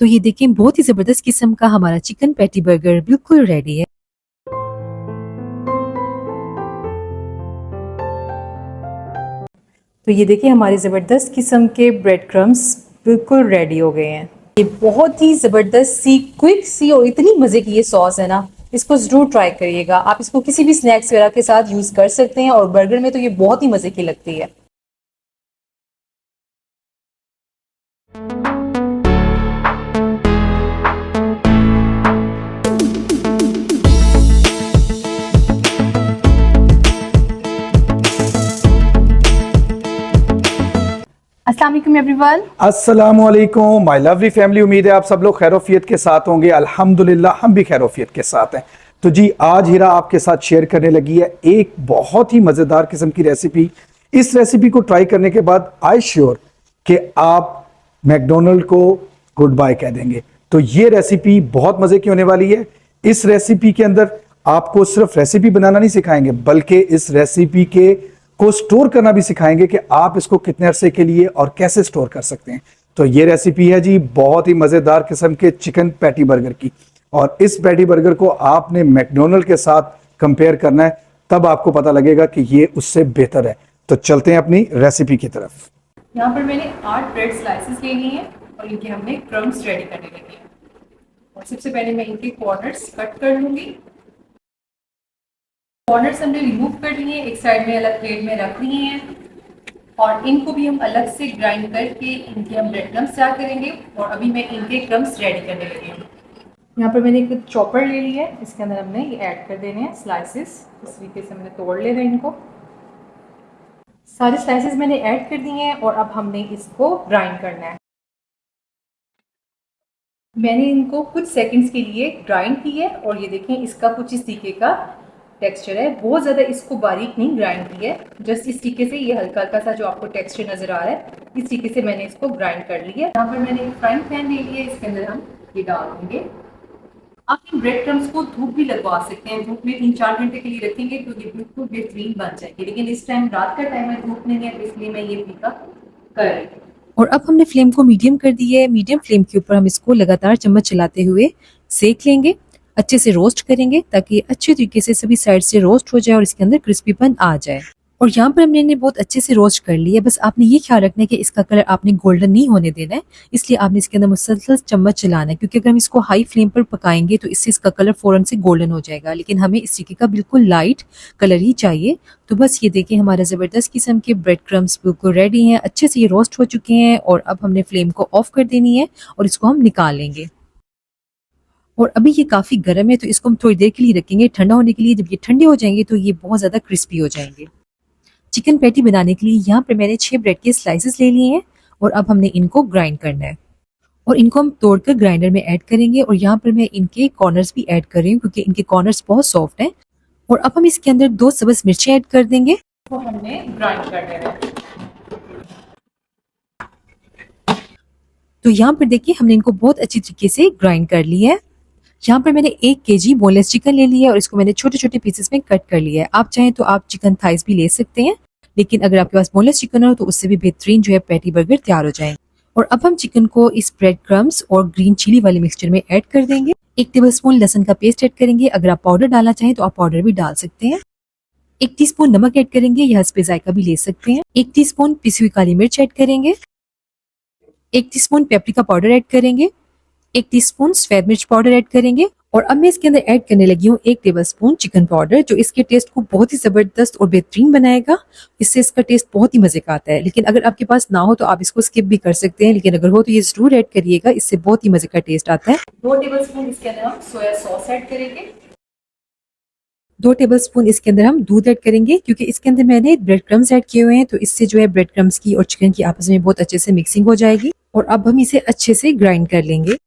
तो ये देखें, बहुत ही ज़बरदस्त किस्म का हमारा चिकन पैटी बर्गर बिल्कुल रेडी है। तो ये देखिए, हमारे ज़बरदस्त किस्म के ब्रेड क्रम्स बिल्कुल रेडी हो गए हैं। ये बहुत ही ज़बरदस्त सी, क्विक सी और इतनी मज़े की ये सॉस है ना, इसको ज़रूर ट्राई करिएगा। आप इसको किसी भी स्नैक्स वगैरह के साथ यूज़ कर सकते हैं और बर्गर में तो ये बहुत ही मज़े की लगती है। अस्सलाम वालेकुम एवरीवन। अस्सलामुअलैकुम माय लवली फैमिली। उम्मीद है आप सब लोग खैरोफियत के साथ होंगे। अल्हम्दुलिल्लाह हम भी खैरोफियत के साथ हैं। तो जी, आज हिरा आपके साथ शेयर करने लगी है एक बहुत ही मज़ेदार किस्म की रेसिपी। इस रेसिपी को ट्राई करने के बाद आई श्योर कि आप मैकडोनल्ड को गुड बाय कह देंगे। तो ये रेसिपी बहुत मज़े की होने वाली है। इस रेसिपी के अंदर आपको सिर्फ रेसिपी बनाना नहीं सिखाएंगे, बल्कि इस रेसिपी के को स्टोर करना भी सिखाएंगे कि आप इसको कितने अरसे के लिए और कैसे स्टोर कर सकते हैं। तो ये रेसिपी है जी बहुत ही मज़ेदार किस्म के चिकन पैटी बर्गर की, और इस पैटी बर्गर को आपने मैकडोनल्ड के साथ कंपेयर करना है, तब आपको पता लगेगा कि ये उससे बेहतर है। तो चलते हैं अपनी रेसिपी की तरफ। यहाँ पर मैंने 8 ब्रेड स्लाइसेस ले लिए हैं और इनके हमने क्रम्स रेडी करने लगे हैं। और सबसे पहले मैं इनके कॉर्नर्स कट कर लूँगी। कॉर्नर्स हमने रिमूव कर लिए, एक साइड में अलग प्लेट में रख लिए हैं और इनको भी हम अलग से ग्राइंड करके इनके हम ब्रेड क्रम्स तैयार करेंगे। और अभी मैं इनके क्रम्स रेडी करने लगी हूँ। यहाँ पर मैंने एक चॉपर ले लिया है, इसके अंदर हमने ये ऐड कर देने हैं स्लाइसेस। इस तरीके से हमने तोड़ लेना है इनको। सारे स्लाइसेस मैंने ऐड कर दिए हैं और अब हमने इसको ग्राइंड करना है। मैंने इनको कुछ सेकंड्स के लिए ग्राइंड की है और ये देखें, इसका कुछ इस तरीके का टेक्सचर है। बहुत ज़्यादा इसको बारीक नहीं ग्राइंड किया है, जस्ट इस तरीके से, ये हल्का हल्का सा जो आपको टेक्सचर नज़र आ रहा है, इस तरीके से मैंने इसको ग्राइंड कर लिया है। यहाँ पर मैंने एक फ्राइंग पैन ले लिया है, इसके अंदर हम ये डाल देंगे। आप इन ब्रेड क्रम्स को धूप भी लगवा सकते हैं। धूप में 3-4 घंटे के लिए रखेंगे तो ये बिल्कुल बेहतरीन बन जाएंगे। लेकिन इस टाइम रात का टाइम है, धूप नहीं है, तो इसलिए मैं ये तरीका कर रही हूँ। और अब हमने फ्लेम को मीडियम कर दी है। मीडियम फ्लेम के ऊपर हम इसको लगातार चम्मच चलाते हुए सेक लेंगे, अच्छे से रोस्ट करेंगे ताकि अच्छे तरीके से सभी साइड से रोस्ट हो जाए और इसके अंदर क्रिस्पीपन आ जाए। और यहाँ पर हमने इन्हें बहुत अच्छे से रोस्ट कर लिया। बस आपने ये ख्याल रखना है कि इसका कलर आपने गोल्डन नहीं होने देना है, इसलिए आपने इसके अंदर मुसलसल चम्मच चलाना है, क्योंकि अगर हम इसको हाई फ्लेम पर पकाएंगे तो इससे इसका कलर फौरन से गोल्डन हो जाएगा। लेकिन हमें इस तरीके का बिल्कुल लाइट कलर ही चाहिए। तो बस ये देखें, हमारा ज़बरदस्त किस्म के ब्रेड क्रम्स बिल्कुल रेडी हैं, अच्छे से ये रोस्ट हो चुके हैं। और अब हमने फ्लेम को ऑफ कर देनी है और इसको हम निकाल लेंगे। और अभी ये काफ़ी गर्म है, तो इसको हम थोड़ी देर के लिए रखेंगे ठंडा होने के लिए। जब ये ठंडे हो जाएंगे तो ये बहुत ज़्यादा क्रिस्पी हो जाएंगे। चिकन पैटी बनाने के लिए यहाँ पर मैंने 6 ब्रेड के स्लाइसेस ले लिए हैं और अब हमने इनको ग्राइंड करना है और इनको हम तोड़कर ग्राइंडर में ऐड करेंगे। और यहाँ पर मैं इनके कॉर्नर्स भी ऐड कर रही हूँ क्योंकि इनके कॉर्नर्स बहुत सॉफ्ट हैं। और अब हम इसके अंदर 2 सब्ज़ मिर्चें ऐड कर देंगे। तो हमने ग्राइंड कर लेना है। तो यहाँ पर देखिए, हमने इनको बहुत अच्छी तरीके से ग्राइंड कर लिया है। यहाँ पर मैंने 1 केजी बोनलेस चिकन ले लिया है और इसको मैंने छोटे छोटे पीसेस में कट कर लिया है। आप चाहें तो आप चिकन थाइस भी ले सकते हैं, लेकिन अगर आपके पास बोनलेस चिकन हो तो उससे भी बेहतरीन जो है पैटी बर्गर तैयार हो जाएंगे। और अब हम चिकन को इस ब्रेड क्रम्स और ग्रीन चिली वाले मिक्सचर में ऐड कर देंगे। 1 टेबलस्पून लहसुन का पेस्ट ऐड करेंगे। अगर आप पाउडर डालना चाहें तो आप पाउडर भी डाल सकते हैं। 1 टीस्पून नमक ऐड करेंगे, या हस्बे जायका भी ले सकते हैं। 1 टीस्पून पिसी हुई काली मिर्च ऐड करेंगे। 1 टीस्पून पेपरिका पाउडर ऐड करेंगे। 1 टीस्पून सफेद मिर्च पाउडर ऐड करेंगे। और अब मैं इसके अंदर ऐड करने लगी हूँ 1 टेबलस्पून चिकन पाउडर, जो इसके टेस्ट को बहुत ही ज़बरदस्त और बेहतरीन बनाएगा। इससे इसका टेस्ट बहुत ही मज़े का आता है। लेकिन अगर आपके पास ना हो तो आप इसको स्किप भी कर सकते हैं, लेकिन अगर हो तो ये ज़रूर ऐड करिएगा, इससे बहुत ही मज़े का टेस्ट आता है। 2 टेबलस्पून इसके अंदर हम सोया सॉस ऐड करेंगे। 2 टेबलस्पून इसके अंदर हम दूध ऐड करेंगे, क्योंकि इसके अंदर मैंने ब्रेड क्रम्स ऐड किए हुए हैं, तो इससे जो है ब्रेड क्रम्स की और चिकन की आपस में बहुत अच्छे से मिक्सिंग हो जाएगी। और अब हम इसे अच्छे से ग्राइंड कर लेंगे।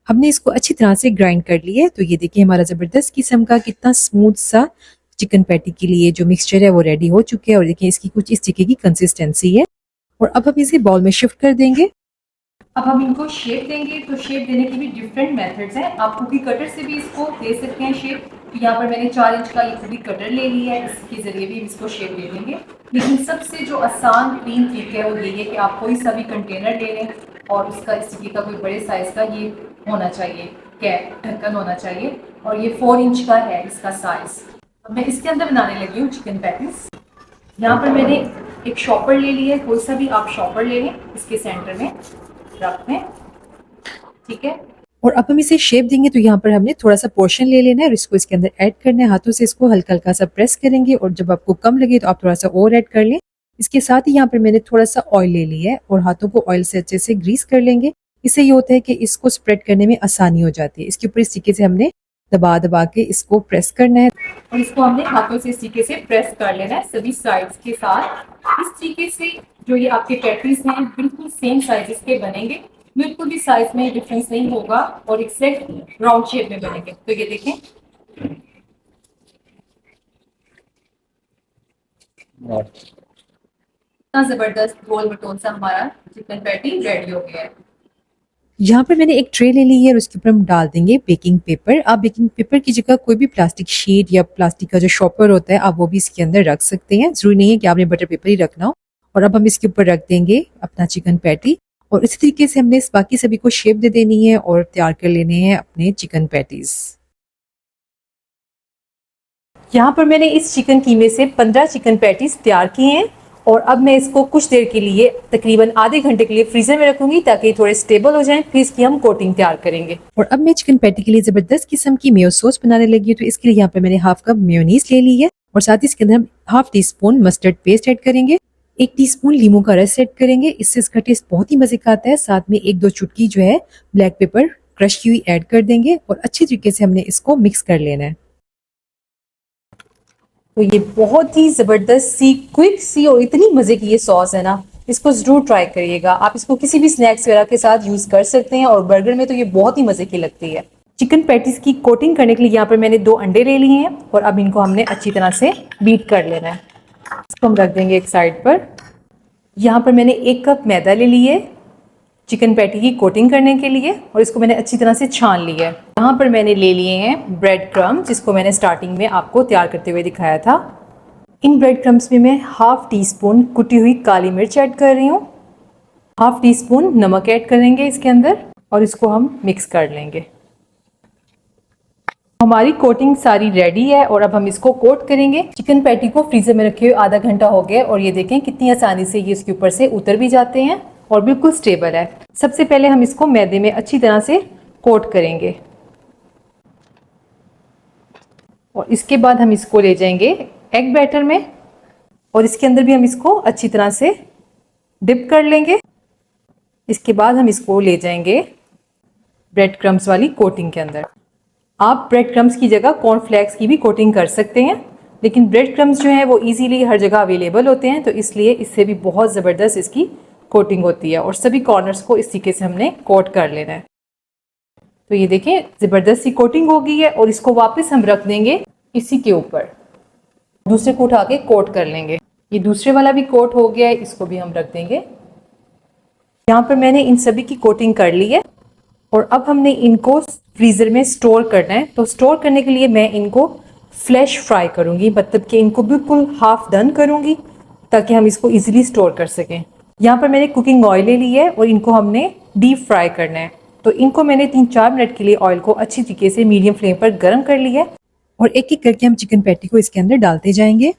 हमने इसको अच्छी तरह से ग्राइंड कर लिया है। तो ये देखिए, हमारा ज़बरदस्त किस्म का कितना स्मूथ सा चिकन पैटी के लिए जो मिक्सचर है वो रेडी हो चुके हैं। और देखिए, इसकी कुछ इस तरीके की कंसिस्टेंसी है। और अब हम इसे बाउल में शिफ्ट कर देंगे। अब हम इनको शेप देंगे। तो शेप देने के भी डिफरेंट मेथड्स हैं। आप कुकी कटर से भी इसको दे सकते हैं शेप। तो यहाँ पर मैंने 4 इंच का ये कुकी कटर ले लिया है, इसके ज़रिए भी हम इसको शेप दे देंगे। लेकिन सबसे जो आसान क्लीन तरीका है वो ये है कि आप कोई सा भी कंटेनर ले लें और उसका इस टिक्के का कोई बड़े साइज का ये होना चाहिए, कैप ढक्कन होना चाहिए, और ये 4 इंच का है इसका साइज। अब मैं इसके अंदर बनाने लगी हूँ चिकन पैटीज। यहाँ पर मैंने एक शॉपर ले लिया है, कोई सा भी आप शॉपर ले लें, इसके सेंटर में रख दें, ठीक है। और अब हम इसे शेप देंगे, तो यहाँ पर हमने थोड़ा सा पोर्शन ले लेना है और इसको इसके अंदर ऐड करना है। हाथों से इसको हल्का हल्का सा प्रेस करेंगे और जब आपको कम लगे तो आप थोड़ा सा और ऐड कर लें। इसके साथ ही यहाँ पर मैंने थोड़ा सा ऑयल ले लिया है और हाथों को ऑयल से अच्छे से ग्रीस कर लेंगे। इससे ये होता है कि इसको स्प्रेड करने में आसानी हो जाती है। इसके ऊपर इस तरीके से हमने दबा दबा के इसको प्रेस करना है और इसको हमने हाथों से इस तरीके से प्रेस कर लेना है सभी साइड्स के साथ। इस तरीके से जो ये आपके पैटीज हैं बिल्कुल सेम साइजेस के बनेंगे, बिल्कुल भी साइज में डिफरेंस नहीं होगा और एग्जैक्ट राउंड शेप में बनेंगे। तो ये देखें, इतना जबरदस्त गोल मटोन सा हमारा चिकन पैटी रेडी हो गया है। यहाँ पर मैंने एक ट्रे ले ली है और उसके ऊपर हम डाल देंगे बेकिंग पेपर। आप बेकिंग पेपर की जगह कोई भी प्लास्टिक शीट या प्लास्टिक का जो शॉपर होता है आप वो भी इसके अंदर रख सकते हैं, जरूरी नहीं है कि आपने बटर पेपर ही रखना हो। और अब हम इसके ऊपर रख देंगे अपना चिकन पैटी और इसी तरीके से हमने बाकी सभी को शेप दे देनी है और तैयार कर लेने हैं अपने चिकन पैटीज। यहाँ पर मैंने इस चिकन कीमे से 15 चिकन पैटीज तैयार किए हैं और अब मैं इसको कुछ देर के लिए तकरीबन आधे घंटे के लिए फ्रीजर में रखूंगी ताकि थोड़े स्टेबल हो जाएं, फिर इसकी हम कोटिंग तैयार करेंगे। और अब मैं चिकन पैटी के लिए जबरदस्त किस्म की मेयो सॉस बनाने लगी हूँ, तो इसके लिए यहाँ पर मैंने हाफ कप मेयोनीज ले ली है और साथ ही इसके अंदर हम half tea spoon mustard paste add करेंगे, 1 टीस्पून लीमू का रस ऐड करेंगे। इससे इसका टेस्ट बहुत ही मजे का आता है। साथ में 1-2 चुटकी जो है ब्लैक पेपर क्रश की हुई ऐड कर देंगे और अच्छी तरीके से हमने इसको मिक्स कर लेना है। तो ये बहुत ही जबरदस्त सी क्विक सी और इतनी मजे की ये सॉस है ना, इसको जरूर ट्राई करिएगा। आप इसको किसी भी स्नैक्स वगैरह के साथ यूज कर सकते हैं और बर्गर में तो ये बहुत ही मजे की लगती है। चिकन पैटीज की कोटिंग करने के लिए यहाँ पर मैंने 2 अंडे ले लिए हैं और अब इनको हमने अच्छी तरह से बीट कर लेना है। इसको हम रख देंगे एक साइड पर। यहाँ पर मैंने 1 कप मैदा ले ली है चिकन पैटी की कोटिंग करने के लिए और इसको मैंने अच्छी तरह से छान लिया है। यहाँ पर मैंने ले लिए हैं ब्रेड क्रम्ब, जिसको मैंने स्टार्टिंग में आपको तैयार करते हुए दिखाया था। इन ब्रेड क्रम्ब्स में मैं हाफ टी स्पून कुटी हुई काली मिर्च ऐड कर रही हूँ, हाफ टी स्पून नमक ऐड करेंगे इसके अंदर और इसको हम मिक्स कर लेंगे। हमारी कोटिंग सारी रेडी है और अब हम इसको कोट करेंगे। चिकन पैटी को फ्रीजर में रखे हुए आधा घंटा हो गया और ये देखें कितनी आसानी से ये इसके ऊपर से उतर भी जाते हैं और बिल्कुल स्टेबल है। सबसे पहले हम इसको मैदे में अच्छी तरह से कोट करेंगे और इसके बाद हम इसको ले जाएंगे एग बैटर में और इसके अंदर भी हम इसको अच्छी तरह से डिप कर लेंगे। इसके बाद हम इसको ले जाएंगे ब्रेड क्रम्स वाली कोटिंग के अंदर। आप ब्रेड क्रम्स की जगह कॉर्नफ्लेक्स की भी कोटिंग कर सकते हैं, लेकिन ब्रेड क्रम्स जो है वो इजीली हर जगह अवेलेबल होते हैं, तो इसलिए इससे भी बहुत ज़बरदस्त इसकी कोटिंग होती है और सभी कॉर्नर्स को इस तरीके से हमने कोट कर लेना है। तो ये देखें ज़बरदस्त सी कोटिंग हो गई है और इसको वापस हम रख देंगे इसी के ऊपर, दूसरे को उठा के कोट कर लेंगे। ये दूसरे वाला भी कोट हो गया है, इसको भी हम रख देंगे। यहाँ पर मैंने इन सभी की कोटिंग कर ली है और अब हमने इनको फ्रीज़र में स्टोर करना है। तो स्टोर करने के लिए मैं इनको फ्लैश फ्राई करूँगी, मतलब कि इनको बिल्कुल हाफ डन करूँगी ताकि हम इसको ईजिली स्टोर कर सकें। यहाँ पर मैंने कुकिंग ऑयल ले ली है और इनको हमने डीप फ्राई करना है। तो इनको मैंने 3-4 मिनट के लिए ऑयल को अच्छी तरीके से मीडियम फ्लेम पर गर्म कर लिया है और एक एक करके हम चिकन पैटी को इसके अंदर डालते जाएंगे।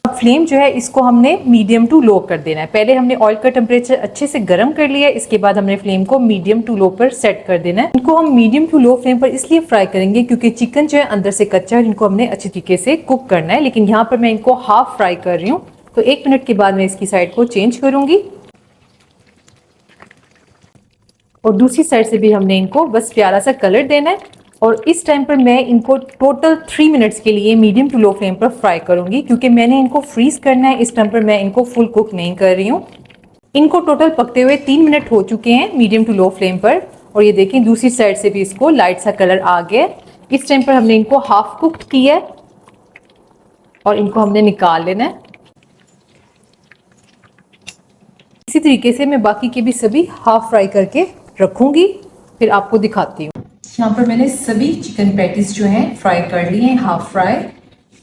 अब फ्लेम जो है इसको हमने मीडियम टू लो कर देना है। पहले हमने ऑयल का टेम्परेचर अच्छे से गर्म कर लिया है, इसके बाद हमने फ्लेम को मीडियम टू लो पर सेट कर देना है। इनको हम मीडियम टू लो फ्लेम पर इसलिए फ्राई करेंगे क्योंकि चिकन जो है अंदर से कच्चा है, इनको हमने अच्छी तरीके से कुक करना है। लेकिन यहाँ पर मैं इनको हाफ फ्राई कर रही हूँ, तो 1 मिनट के बाद मैं इसकी साइड को चेंज करूंगी और दूसरी साइड से भी हमने इनको बस प्यारा सा कलर देना है। और इस टाइम पर मैं इनको टोटल 3 मिनट्स के लिए मीडियम टू लो फ्लेम पर फ्राई करूंगी क्योंकि मैंने इनको फ्रीज करना है। इस टाइम पर मैं इनको फुल कुक नहीं कर रही हूँ। इनको टोटल पकते हुए 3 मिनट हो चुके हैं मीडियम टू लो फ्लेम पर और ये देखें दूसरी साइड से भी इसको लाइट सा कलर आ गया। इस टाइम पर हमने इनको हाफ कुक्ड किया है और इनको हमने निकाल लेना है। इसी तरीके से मैं बाकी के भी सभी हाफ फ्राई करके रखूंगी, फिर आपको दिखाती हूँ। यहाँ पर मैंने सभी चिकन पैटीज जो हैं फ्राई कर लिए हैं हाफ फ्राई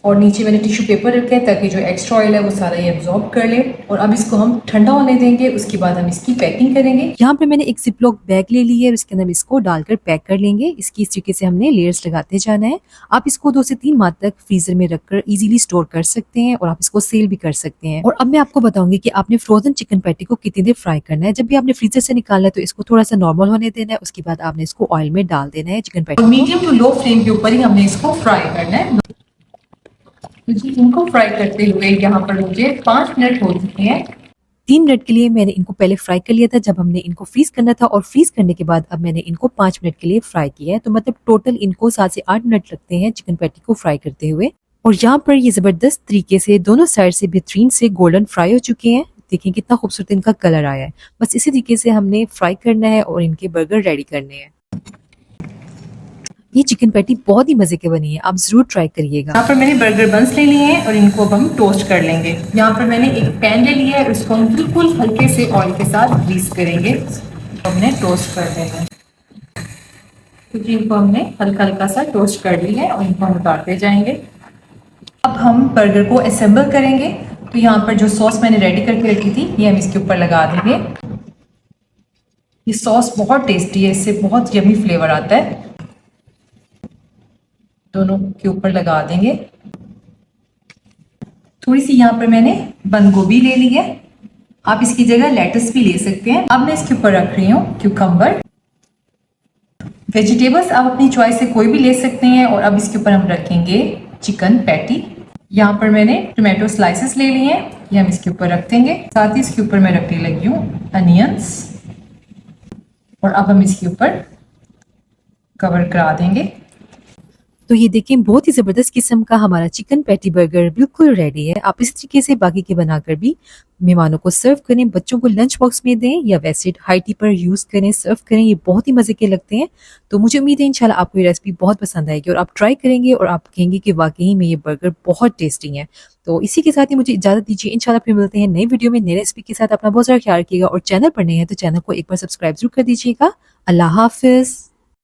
और नीचे मैंने टिश्यू पेपर रखा है ताकि जो एक्स्ट्रा ऑयल है वो सारा ये एब्जॉर्ब कर ले। और अब इसको हम ठंडा होने देंगे, उसके बाद हम इसकी पैकिंग करेंगे। यहाँ पर मैंने एक जिपलॉक बैग ले ली है और इसके अंदर इसको डालकर पैक कर लेंगे। इसकी इस तरीके से हमने लेयर्स लगाते जाना है। आप इसको 2 से 3 माह तक फ्रीजर में रखकर इजीली स्टोर कर सकते हैं और आप इसको सेल भी कर सकते हैं। और अब मैं आपको बताऊंगी कि आपने फ्रोजन चिकन पैटी को कितनी देर फ्राई करना है। जब भी आपने फ्रीजर से निकालना है तो इसको थोड़ा सा नॉर्मल होने देना है, उसके बाद आपने इसको ऑयल में डाल देना है chicken patty. Medium to low flame के ऊपर ही हमने इसको फ्राई करना है। तो जी इनको फ्राई करते हुए यहाँ पर मुझे 5 मिनट हो चुके हैं। 3 मिनट के लिए मैंने इनको पहले फ्राई कर लिया था जब हमने इनको फ्रीज करना था, और फ्रीज करने के बाद अब मैंने इनको 5 मिनट के लिए फ्राई किया है। तो मतलब टोटल इनको 7 से 8 मिनट लगते हैं चिकन पैटी को फ्राई करते हुए। और यहाँ पर ये जबरदस्त तरीके से दोनों साइड से बेहतरीन से गोल्डन फ्राई हो चुके हैं। देखें कितना खूबसूरत इनका कलर आया है। बस इसी तरीके से हमने फ्राई करना है और इनके बर्गर रेडी करने हैं। ये चिकन पैटी बहुत ही मजे के बनी है, आप जरूर ट्राई करिएगा। यहाँ पर मैंने बर्गर बंस ले लिए हैं और इनको अब हम टोस्ट कर लेंगे। यहाँ पर मैंने एक पैन ले लिया है, उसको हम बिल्कुल हल्के से ऑयल के साथ ग्रीस करेंगे। तो हमने टोस्ट कर देना है। तो जी इनको हमने हल्का हल्का सा टोस्ट कर लिया है और इनको हम उतारते जाएंगे। अब हम बर्गर को असेंबल करेंगे। तो यहाँ पर जो सॉस मैंने रेडी करके रखी थी ये हम इसके ऊपर लगा देंगे। ये सॉस बहुत टेस्टी है, इससे बहुत यमी फ्लेवर आता है। दोनों के ऊपर लगा देंगे। थोड़ी सी यहाँ पर मैंने बंद गोभी ले ली है, आप इसकी जगह लेटस भी ले सकते हैं। अब मैं इसके ऊपर रख रही हूँ क्यूकम्बर। वेजिटेबल्स आप अपनी चॉइस से कोई भी ले सकते हैं। और अब इसके ऊपर हम रखेंगे चिकन पैटी। यहाँ पर मैंने टोमेटो स्लाइसेस ले लिए हैं, ये हम इसके ऊपर रख देंगे। साथ ही इसके ऊपर मैं रखने लगी हूँ अनियंस। और अब हम इसके ऊपर कवर करा देंगे। तो ये देखें बहुत ही जबरदस्त किस्म का हमारा चिकन पैटी बर्गर बिल्कुल रेडी है। आप इस तरीके से बाकी के बनाकर भी मेहमानों को सर्व करें, बच्चों को लंच बॉक्स में दें या वैसे हाई टी पर यूज करें, सर्व करें। ये बहुत ही मजे के लगते हैं। तो मुझे उम्मीद है इंशाल्लाह आपको ये रेसिपी बहुत पसंद आएगी और आप ट्राई करेंगे और आप कहेंगे कि वाकई में ये बर्गर बहुत टेस्टी है। तो इसी के साथ ही मुझे इजाजत दीजिए। इंशाल्लाह फिर मिलते हैं नई वीडियो में नई रेसिपी के साथ। अपना बहुत सारा ख्याल रखिएगा और चैनल पर नए हैं तो चैनल को एक बार सब्सक्राइब जरूर कर दीजिएगा। अल्लाह हाफिज।